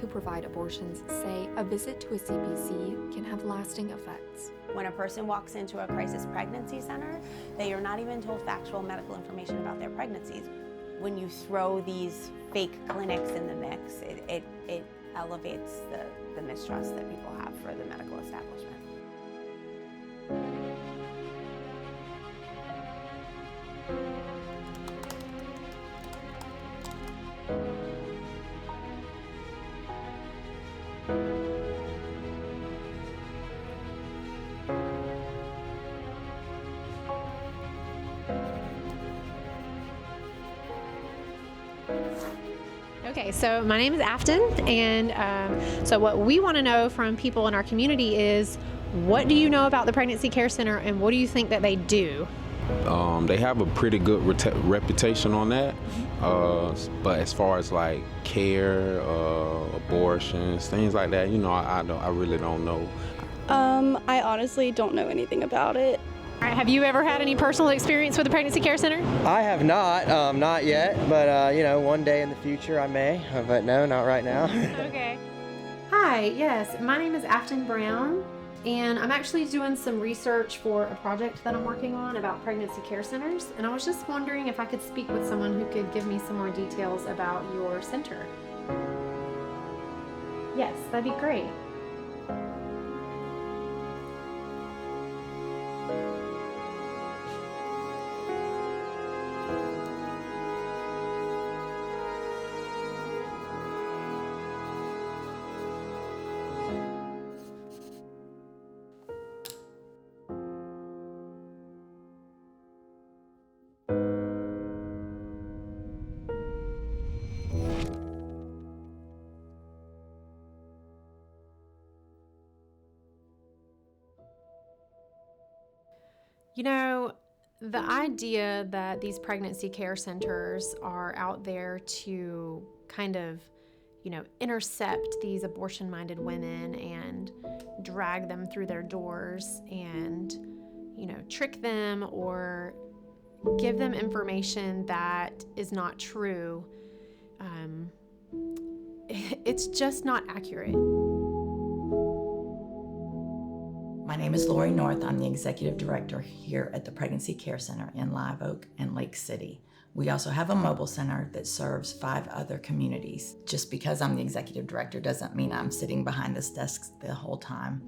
who provide abortions say a visit to a CPC can have lasting effects. When a person walks into a crisis pregnancy center, they are not even told factual medical information about their pregnancies. When you throw these fake clinics in the mix, it elevates the mistrust that people have for the medical establishment. Okay, so my name is Afton, and so what we want to know from people in our community is, what do you know about the Pregnancy Care Center, and what do you think that they do? They have a pretty good reputation on that, but as far as like care, abortions, things like that, I really don't know. I honestly don't know anything about it. All right, have you ever had any personal experience with the Pregnancy Care Center? I have not yet, but one day in the future I may, but no, not right now. Okay. Hi, yes, my name is Afton Brown, and I'm actually doing some research for a project that I'm working on about pregnancy care centers, and I was just wondering if I could speak with someone who could give me some more details about your center. Yes, that'd be great. The idea that these pregnancy care centers are out there to kind of, intercept these abortion-minded women and drag them through their doors and, trick them or give them information that is not true, it's just not accurate. My name is Lori North. I'm the executive director here at the Pregnancy Care Center in Live Oak and Lake City. We also have a mobile center that serves 5 other communities. Just because I'm the executive director doesn't mean I'm sitting behind this desk the whole time.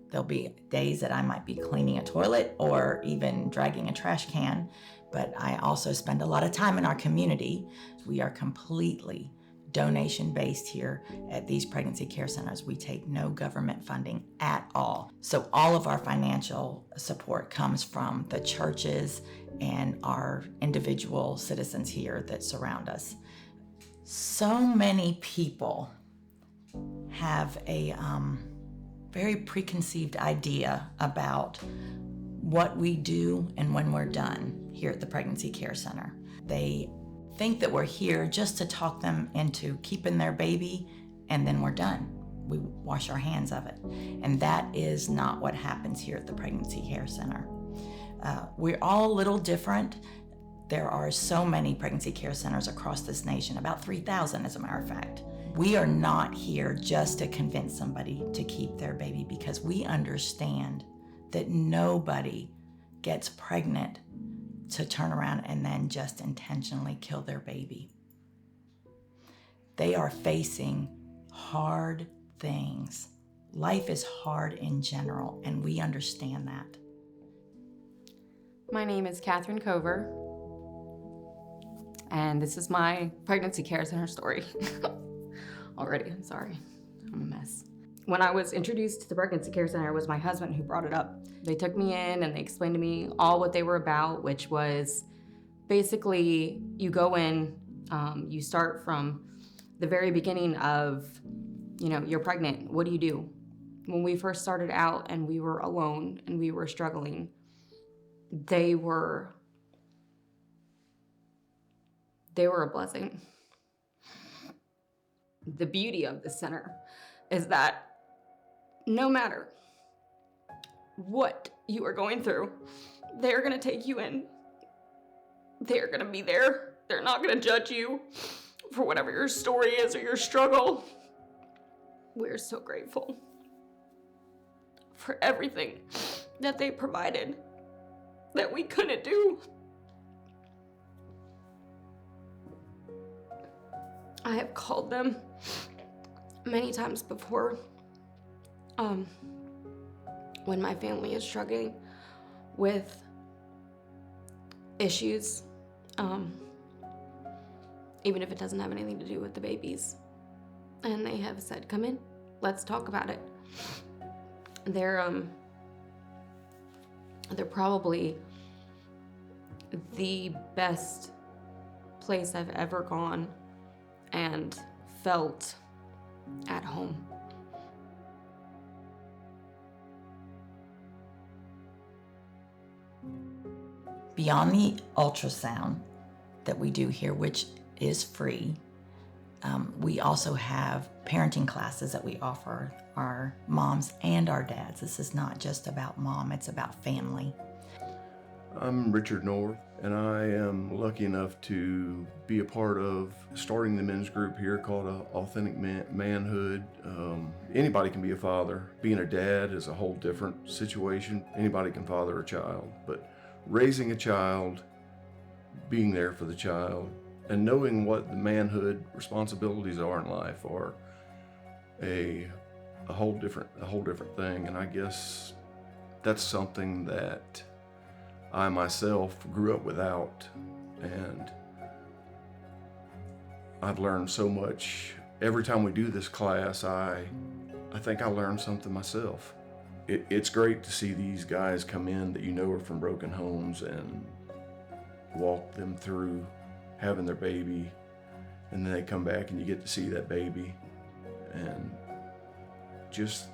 There'll be days that I might be cleaning a toilet or even dragging a trash can, but I also spend a lot of time in our community. We are completely donation-based here at these pregnancy care centers. We take no government funding at all. So all of our financial support comes from the churches and our individual citizens here that surround us. So many people have a very preconceived idea about what we do and when we're done here at the Pregnancy Care Center. They think that we're here just to talk them into keeping their baby and then we're done. We wash our hands of it. And that is not what happens here at the Pregnancy Care Center. We're all a little different. There are so many pregnancy care centers across this nation, about 3,000 as a matter of fact. We are not here just to convince somebody to keep their baby, because we understand that nobody gets pregnant to turn around and then just intentionally kill their baby. They are facing hard things. Life is hard in general, and we understand that. My name is Catherine Cover, and this is my pregnancy care center story. Already, I'm sorry, I'm a mess. When I was introduced to the pregnancy care center, it was my husband who brought it up. They took me in and they explained to me all what they were about, which was basically you go in, you start from the very beginning of, you're pregnant. What do you do? When we first started out and we were alone and we were struggling, they were a blessing. The beauty of the center is that no matter what you are going through, they're gonna take you in. They're gonna be there. They're not gonna judge you for whatever your story is or your struggle. we're so grateful for everything that they provided that we couldn't do. I have called them many times before when my family is struggling with issues, even if it doesn't have anything to do with the babies. And they have said, come in, let's talk about it. They're probably the best place I've ever gone and felt at home. Beyond the Ultrasound that we do here, which is free, we also have parenting classes that we offer our moms and our dads. This is not just about mom, it's about family. I'm Richard North, and I am lucky enough to be a part of starting the men's group here called Authentic Manhood. Anybody can be a father. Being a dad is a whole different situation. Anybody can father a child, but raising a child, being there for the child, and knowing what the manhood responsibilities are in life are a whole different thing. And I guess that's something that I myself grew up without, and I've learned so much. Every time we do this class, I think I learned something myself. It's great to see these guys come in that you know are from broken homes and walk them through having their baby, and then they come back and you get to see that baby and just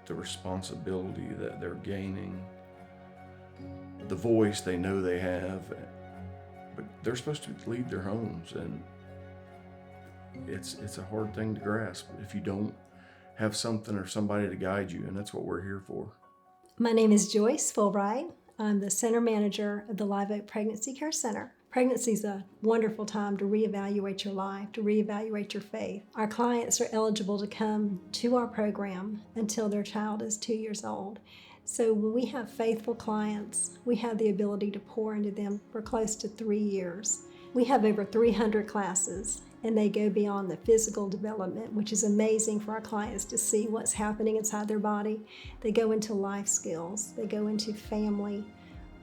the responsibility that they're gaining, the voice they know they have, but they're supposed to leave their homes, and it's a hard thing to grasp if you don't have something or somebody to guide you, and that's what we're here for. My name is Joyce Fulbright. I'm the center manager of the Live Oak Pregnancy Care Center. Pregnancy is a wonderful time to reevaluate your life, to reevaluate your faith. Our clients are eligible to come to our program until their child is 2 years old. So when we have faithful clients, we have the ability to pour into them for close to 3 years. We have over 300 classes, and they go beyond the physical development, which is amazing for our clients to see what's happening inside their body. They go into life skills, they go into family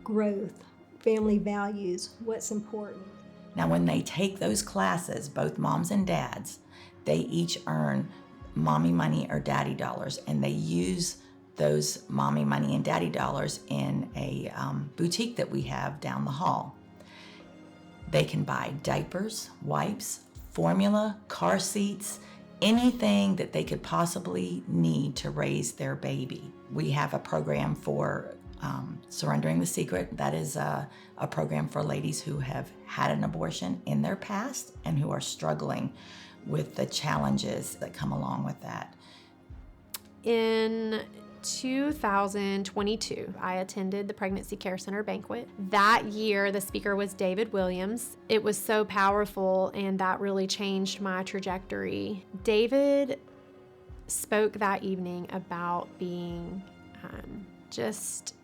growth, family values, what's important. Now, when they take those classes, both moms and dads, they each earn mommy money or daddy dollars, and they use those mommy money and daddy dollars in a boutique that we have down the hall. They can buy diapers, wipes, formula, car seats, anything that they could possibly need to raise their baby. We have a program for Surrendering the Secret. That is a program for ladies who have had an abortion in their past and who are struggling with the challenges that come along with that. In 2022, I attended the Pregnancy Care Center banquet. That year, the speaker was David Williams. It was so powerful, and that really changed my trajectory. David spoke that evening about being just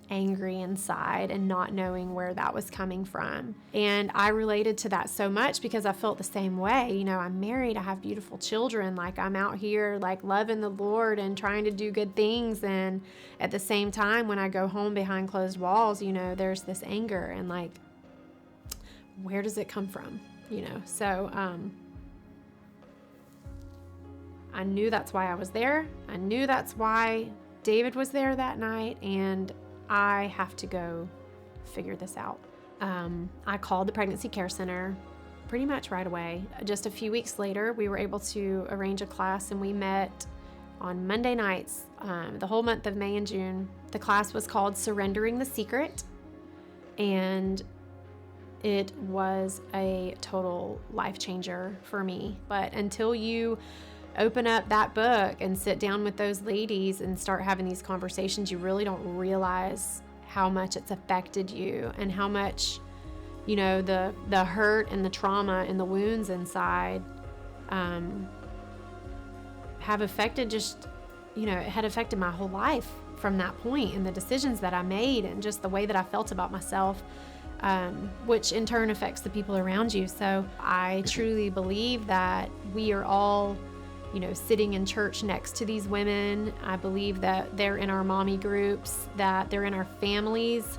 angry inside and not knowing where that was coming from. And I related to that so much because I felt the same way. You know, I'm married, I have beautiful children, like I'm out here like loving the Lord and trying to do good things. And at the same time, when I go home behind closed walls, you know, there's this anger and like, where does it come from? You know, so I knew that's why I was there. I knew that's why David was there that night, and I have to go figure this out. I called the Pregnancy Care Center pretty much right away. Just a few weeks later, we were able to arrange a class, and we met on Monday nights the whole month of May and June. The class was called Surrendering the Secret, and it was a total life changer for me. But until you open up that book and sit down with those ladies and start having these conversations, you really don't realize how much it's affected you and how much, you know, the hurt and the trauma and the wounds inside have affected just, it had affected my whole life from that point, and the decisions that I made and just the way that I felt about myself, which in turn affects the people around you. So I truly believe that we are all, sitting in church next to these women. I believe that they're in our mommy groups, that they're in our families.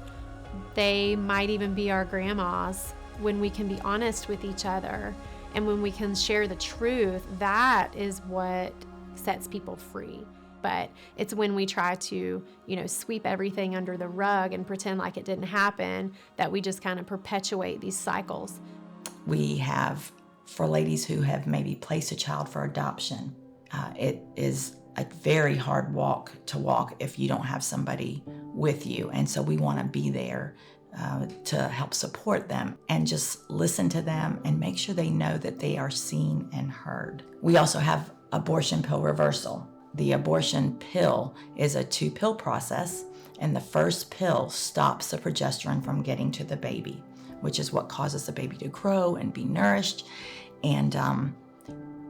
They might even be our grandmas. When we can be honest with each other and when we can share the truth, that is what sets people free. But it's when we try to, sweep everything under the rug and pretend like it didn't happen that we just kind of perpetuate these cycles. We have, for ladies who have maybe placed a child for adoption, it is a very hard walk to walk if you don't have somebody with you. And so we want to be there to help support them and just listen to them and make sure they know that they are seen and heard. We also have abortion pill reversal. The abortion pill is a 2-pill process, and the first pill stops the progesterone from getting to the baby, which is what causes the baby to grow and be nourished. And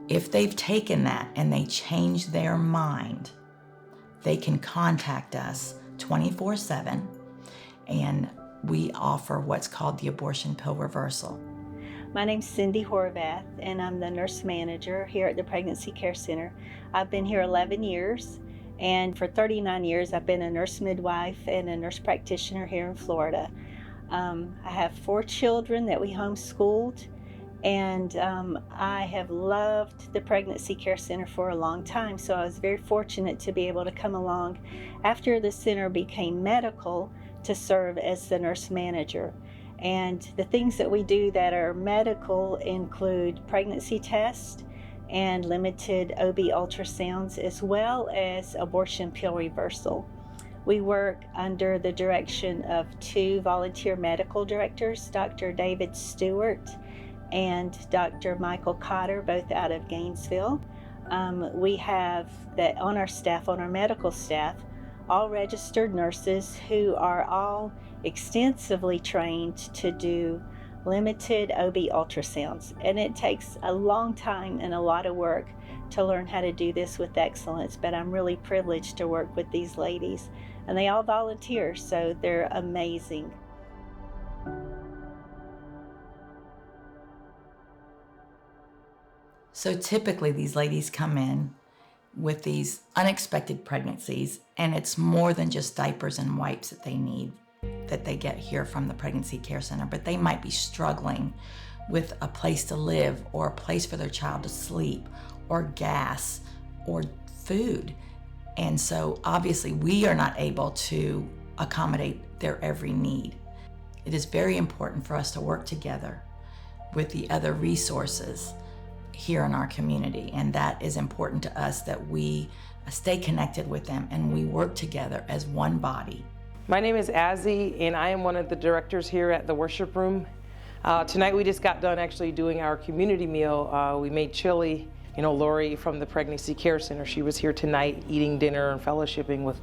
if they've taken that and they change their mind, they can contact us 24/7, and we offer what's called the abortion pill reversal. My name's Cindy Horvath, and I'm the nurse manager here at the Pregnancy Care Center. I've been here 11 years, and for 39 years I've been a nurse midwife and a nurse practitioner here in Florida. I have 4 children that we homeschooled, and I have loved the Pregnancy Care Center for a long time, so I was very fortunate to be able to come along after the center became medical to serve as the nurse manager. And the things that we do that are medical include pregnancy tests and limited OB ultrasounds, as well as abortion pill reversal. We work under the direction of 2 volunteer medical directors, Dr. David Stewart and Dr. Michael Cotter, both out of Gainesville. We have that on our staff, on our medical staff, all registered nurses who are all extensively trained to do limited OB ultrasounds. And it takes a long time and a lot of work to learn how to do this with excellence, but I'm really privileged to work with these ladies. And they all volunteer, so they're amazing. So typically these ladies come in with these unexpected pregnancies, and it's more than just diapers and wipes that they need, that they get here from the Pregnancy Care Center, but they might be struggling with a place to live or a place for their child to sleep or gas or food. And so obviously we are not able to accommodate their every need. It is very important for us to work together with the other resources here in our community, and that is important to us, that we stay connected with them and we work together as one body. My name is Azzy, and I am one of the directors here at the worship room. Tonight we just got done actually doing our community meal. We made chili. Lori from the Pregnancy Care Center, she was here tonight eating dinner and fellowshipping with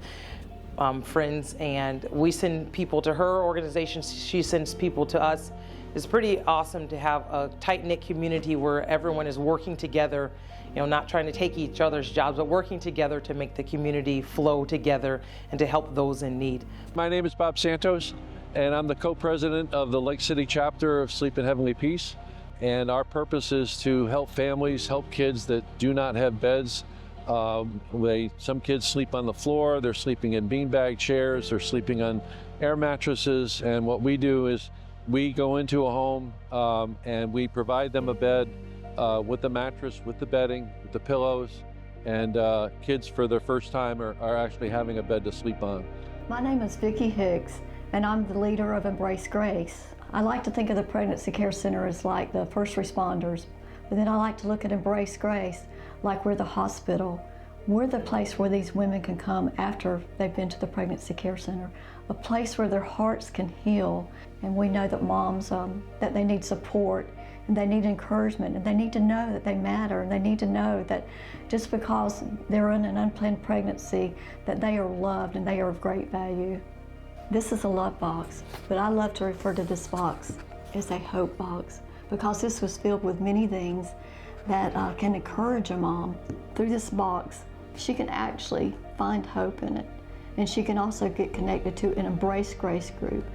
friends, and we send people to her organization. She sends people to us. It's pretty awesome to have a tight-knit community where everyone is working together, not trying to take each other's jobs, but working together to make the community flow together and to help those in need. My name is Bob Santos, and I'm the co-president of the Lake City chapter of Sleep in Heavenly Peace. And our purpose is to help families, help kids that do not have beds. Some kids sleep on the floor, they're sleeping in beanbag chairs, they're sleeping on air mattresses, and what we do is we go into a home and we provide them a bed with the mattress, with the bedding, with the pillows, and kids for their first time are actually having a bed to sleep on. My name is Vicki Hicks, and I'm the leader of Embrace Grace. I like to think of the Pregnancy Care Center as like the first responders, but then I like to look at Embrace Grace like we're the hospital. We're the place where these women can come after they've been to the Pregnancy Care Center, a place where their hearts can heal. And we know that moms, that they need support and they need encouragement, and they need to know that they matter, and they need to know that just because they're in an unplanned pregnancy, that they are loved and they are of great value. This is a love box, but I love to refer to this box as a hope box, because this was filled with many things that can encourage a mom. Through this box, she can actually find hope in it. And she can also get connected to an Embrace Grace group.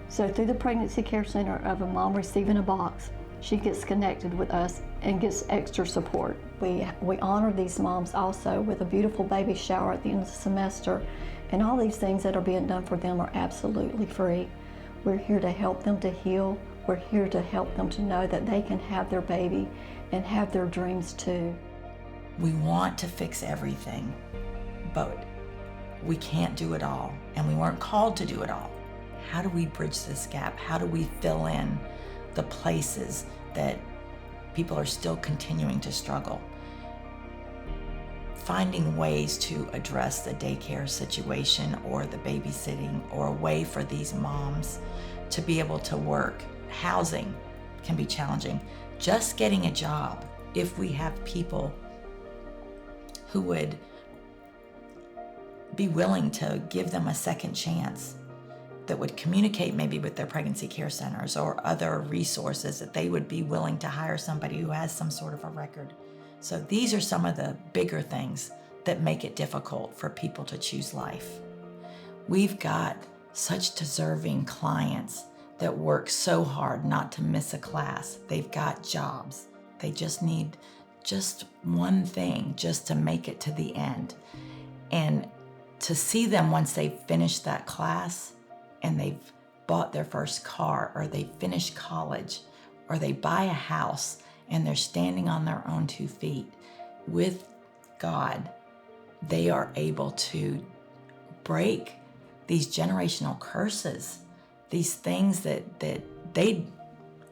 So through the Pregnancy Care Center of a mom receiving a box, she gets connected with us and gets extra support. We honor these moms also with a beautiful baby shower at the end of the semester, and all these things that are being done for them are absolutely free. We're here to help them to heal. We're here to help them to know that they can have their baby and have their dreams too. We want to fix everything, but we can't do it all, and we weren't called to do it all. How do we bridge this gap? How do we fill in the places that people are still continuing to struggle? Finding ways to address the daycare situation or the babysitting, or a way for these moms to be able to work. Housing can be challenging. Just getting a job, if we have people who would be willing to give them a second chance, that would communicate maybe with their pregnancy care centers or other resources, that they would be willing to hire somebody who has some sort of a record. So these are some of the bigger things that make it difficult for people to choose life. We've got such deserving clients that work so hard not to miss a class. They've got jobs. They just need just one thing just to make it to the end. And to see them once they've finished that class and they've bought their first car, or they finish college, or they buy a house and they're standing on their own 2 feet, with God, they are able to break these generational curses, these things that they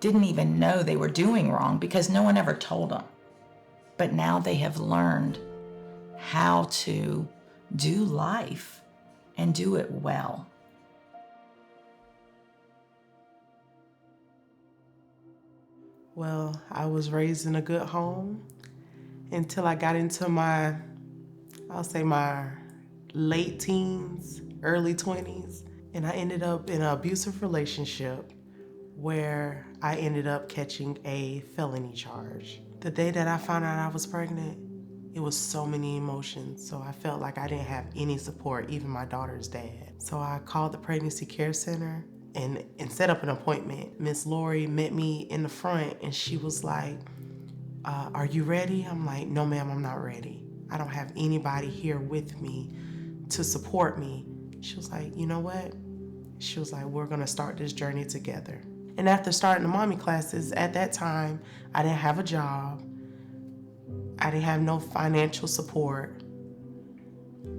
didn't even know they were doing wrong because no one ever told them. But now they have learned how to do life and do it well. Well, I was raised in a good home until I got into my late teens, early 20s, and I ended up in an abusive relationship where I ended up catching a felony charge. The day that I found out I was pregnant, it was so many emotions, so I felt like I didn't have any support, even my daughter's dad. So I called the Pregnancy Care Center and set up an appointment. Miss Lori met me in the front and she was like, are you ready? I'm like, no ma'am, I'm not ready. I don't have anybody here with me to support me. She was like, you know what? She was like, we're gonna start this journey together. And after starting the mommy classes, at that time, I didn't have a job. I didn't have no financial support.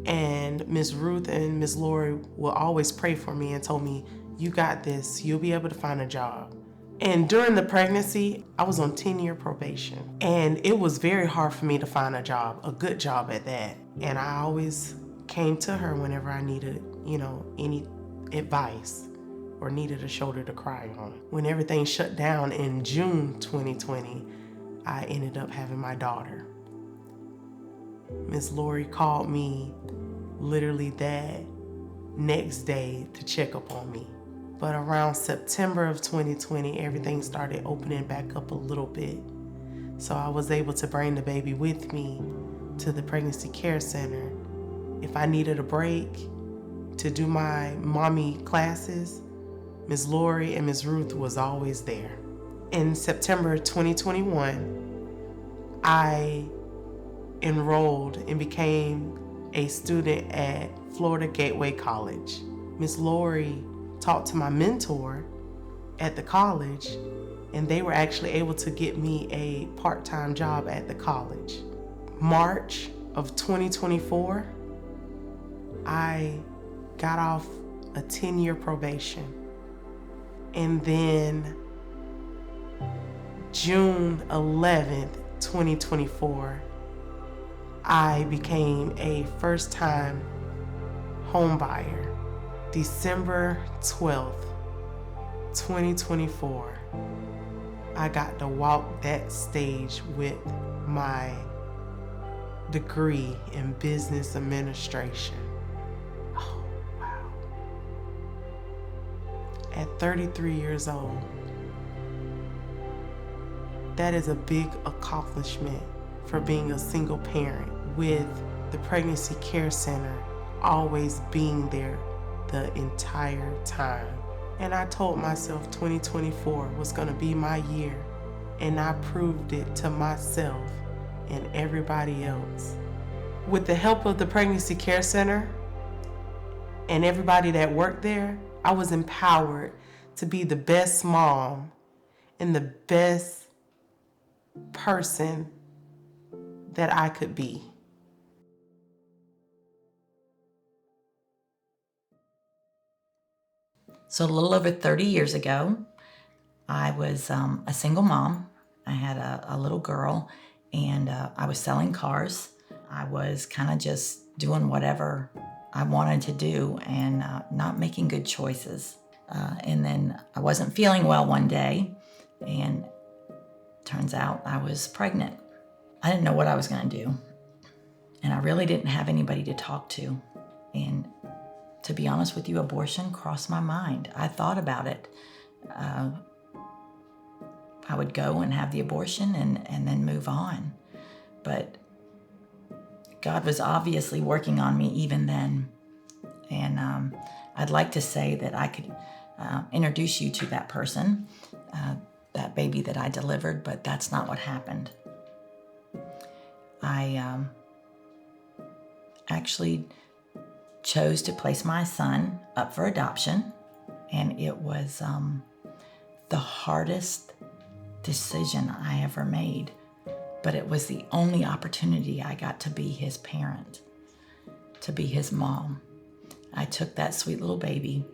And Miss Ruth and Miss Lori will always pray for me and told me, you got this, you'll be able to find a job. And during the pregnancy, I was on 10-year probation. And it was very hard for me to find a job, a good job at that. And I always came to her whenever I needed, any advice or needed a shoulder to cry on. When everything shut down in June 2020, I ended up having my daughter. Miss Lori called me literally that next day to check up on me. But around September of 2020, everything started opening back up a little bit. So I was able to bring the baby with me to the Pregnancy Care Center. If I needed a break to do my mommy classes, Ms. Lori and Ms. Ruth was always there. In September 2021, I enrolled and became a student at Florida Gateway College. Ms. Lori talked to my mentor at the college, and they were actually able to get me a part-time job at the college. March of 2024, I got off a 10-year probation. And then June 11th, 2024, I became a first-time home buyer. December 12th, 2024, I got to walk that stage with my degree in business administration. Oh, wow. At 33 years old, that is a big accomplishment for being a single parent, with the Pregnancy Care Center always being there the entire time. And I told myself 2024 was gonna be my year, and I proved it to myself and everybody else. With the help of the Pregnancy Care Center and everybody that worked there, I was empowered to be the best mom and the best person that I could be. So a little over 30 years ago, I was a single mom. I had a little girl, and I was selling cars. I was kind of just doing whatever I wanted to do and not making good choices. And then I wasn't feeling well one day, and turns out I was pregnant. I didn't know what I was going to do, and I really didn't have anybody to talk to. And to be honest with you, abortion crossed my mind. I thought about it. I would go and have the abortion and then move on. But God was obviously working on me even then. And I'd like to say that I could introduce you to that person, that baby that I delivered, but that's not what happened. I actually chose to place my son up for adoption, and it was the hardest decision I ever made, but it was the only opportunity I got to be his parent, to be his mom. I took that sweet little baby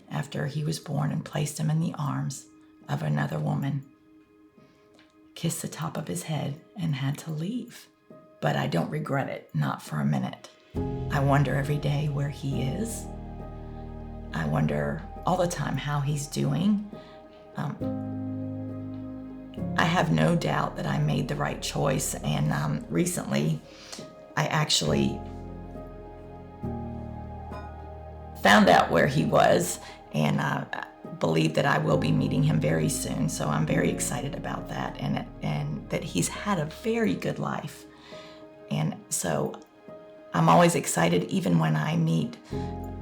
after he was born and placed him in the arms of another woman, kissed the top of his head, and had to leave. But I don't regret it, not for a minute. I wonder every day where he is. I wonder all the time how he's doing. I have no doubt that I made the right choice, and recently I actually found out where he was, and believe that I will be meeting him very soon, so I'm very excited about that, and that he's had a very good life. And so I'm always excited even when I meet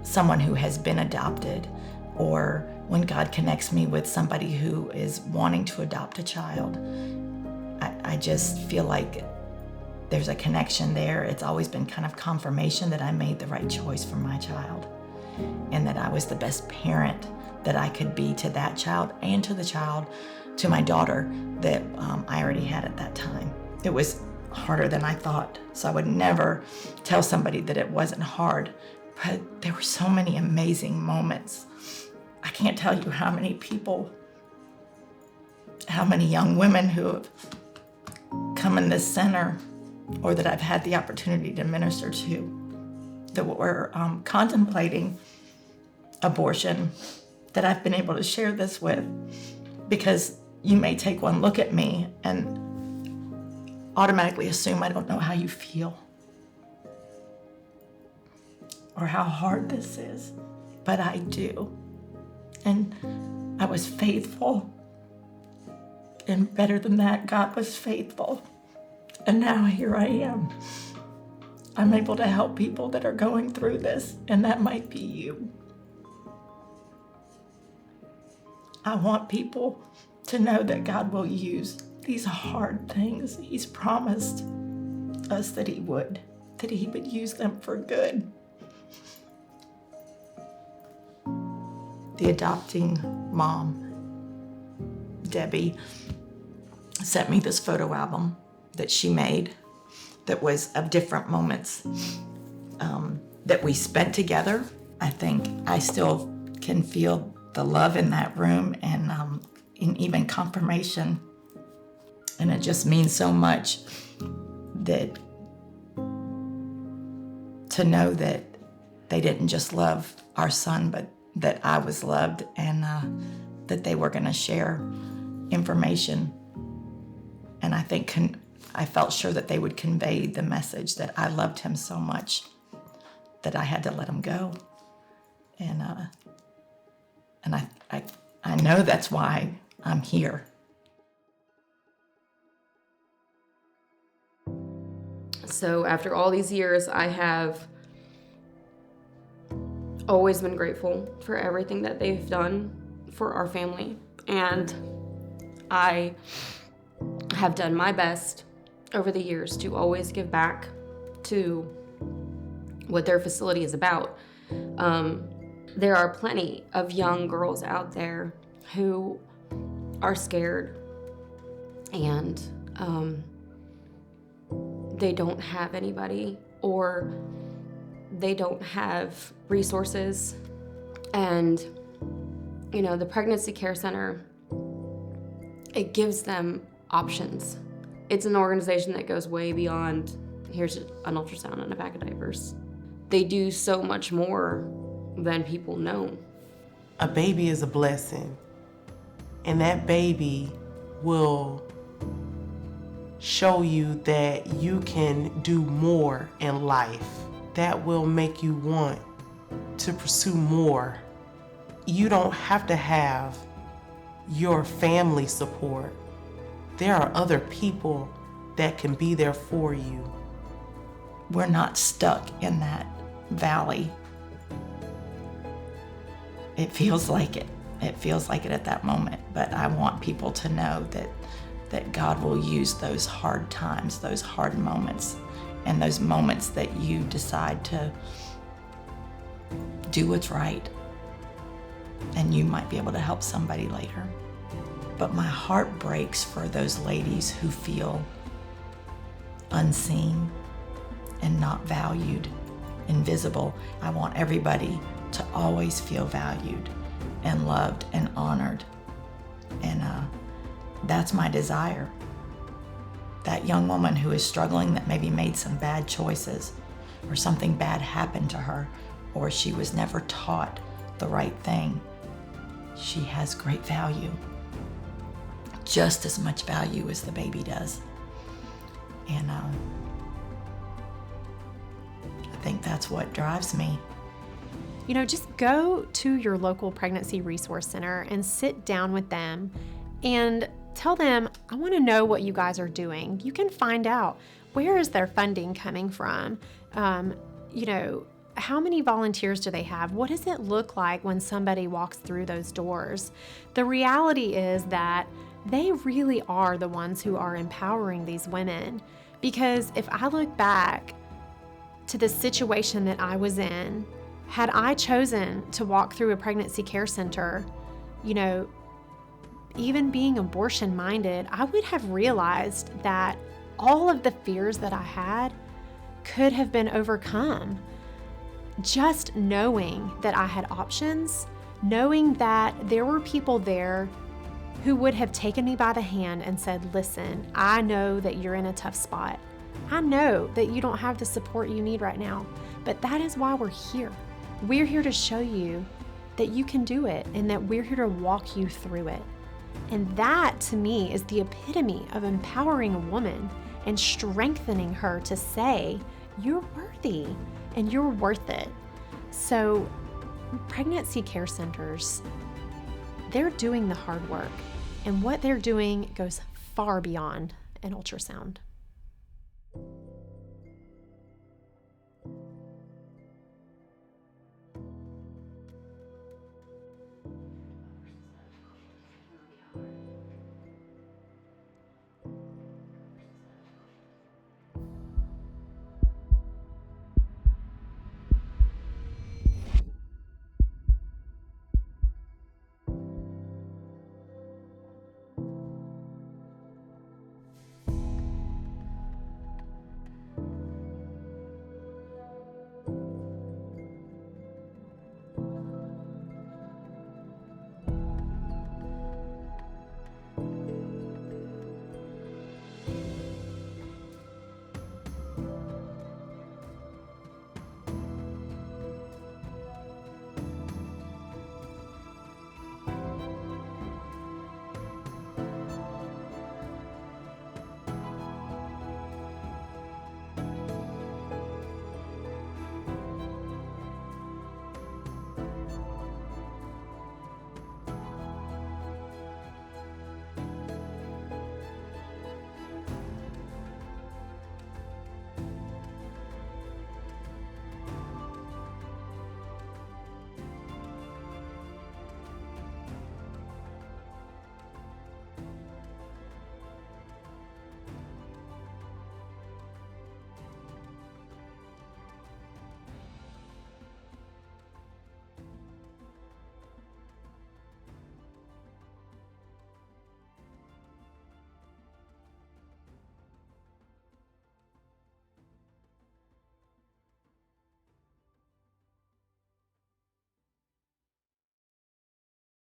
someone who has been adopted, or when God connects me with somebody who is wanting to adopt a child. I just feel like there's a connection there. It's always been kind of confirmation that I made the right choice for my child, and that I was the best parent that I could be to that child and to the child, to my daughter that I already had at that time. It was harder than I thought, so I would never tell somebody that it wasn't hard, but there were so many amazing moments. I can't tell you how many people, how many young women who have come in this center, or that I've had the opportunity to minister to, that were contemplating abortion, that I've been able to share this with, because you may take one look at me and automatically assume I don't know how you feel or how hard this is, but I do. And I was faithful, and better than that, God was faithful. And now here I am. I'm able to help people that are going through this, and that might be you. I want people to know that God will use these hard things. He's promised us that He would use them for good. The adopting mom, Debbie, sent me this photo album that she made that was of different moments that we spent together. I think I still can feel the love in that room, and even confirmation. And it just means so much that to know that they didn't just love our son, but that I was loved, and that they were going to share information. And I think I felt sure that they would convey the message that I loved him so much that I had to let him go. And I know that's why I'm here. So after all these years, I have always been grateful for everything that they've done for our family. And I have done my best over the years to always give back to what their facility is about. There are plenty of young girls out there who are scared and they don't have anybody, or they don't have resources. And, you know, the Pregnancy Care Center, it gives them options. It's an organization that goes way beyond, here's an ultrasound and a pack of diapers. They do so much more than people know. A baby is a blessing, and that baby will show you that you can do more in life. That will make you want to pursue more. You don't have to have your family support. There are other people that can be there for you. We're not stuck in that valley. It feels like it. It feels like it at that moment. But I want people to know that God will use those hard times, those hard moments, and those moments that you decide to do what's right. And you might be able to help somebody later. But my heart breaks for those ladies who feel unseen and not valued, invisible. I want everybody to always feel valued and loved and honored. And that's my desire. That young woman who is struggling, that maybe made some bad choices, or something bad happened to her, or she was never taught the right thing, she has great value. Just as much value as the baby does. And I think that's what drives me. You know, just go to your local pregnancy resource center and sit down with them and tell them, I want to know what you guys are doing. You can find out, where is their funding coming from? You know, how many volunteers do they have? What does it look like when somebody walks through those doors? The reality is that they really are the ones who are empowering these women. Because if I look back to the situation that I was in, had I chosen to walk through a pregnancy care center, you know, even being abortion minded, I would have realized that all of the fears that I had could have been overcome. Just knowing that I had options, knowing that there were people there who would have taken me by the hand and said, listen, I know that you're in a tough spot. I know that you don't have the support you need right now, but that is why we're here. We're here to show you that you can do it and that we're here to walk you through it. And that, to me, is the epitome of empowering a woman and strengthening her to say, you're worthy and you're worth it. So pregnancy care centers, they're doing the hard work. And what they're doing goes far beyond an ultrasound.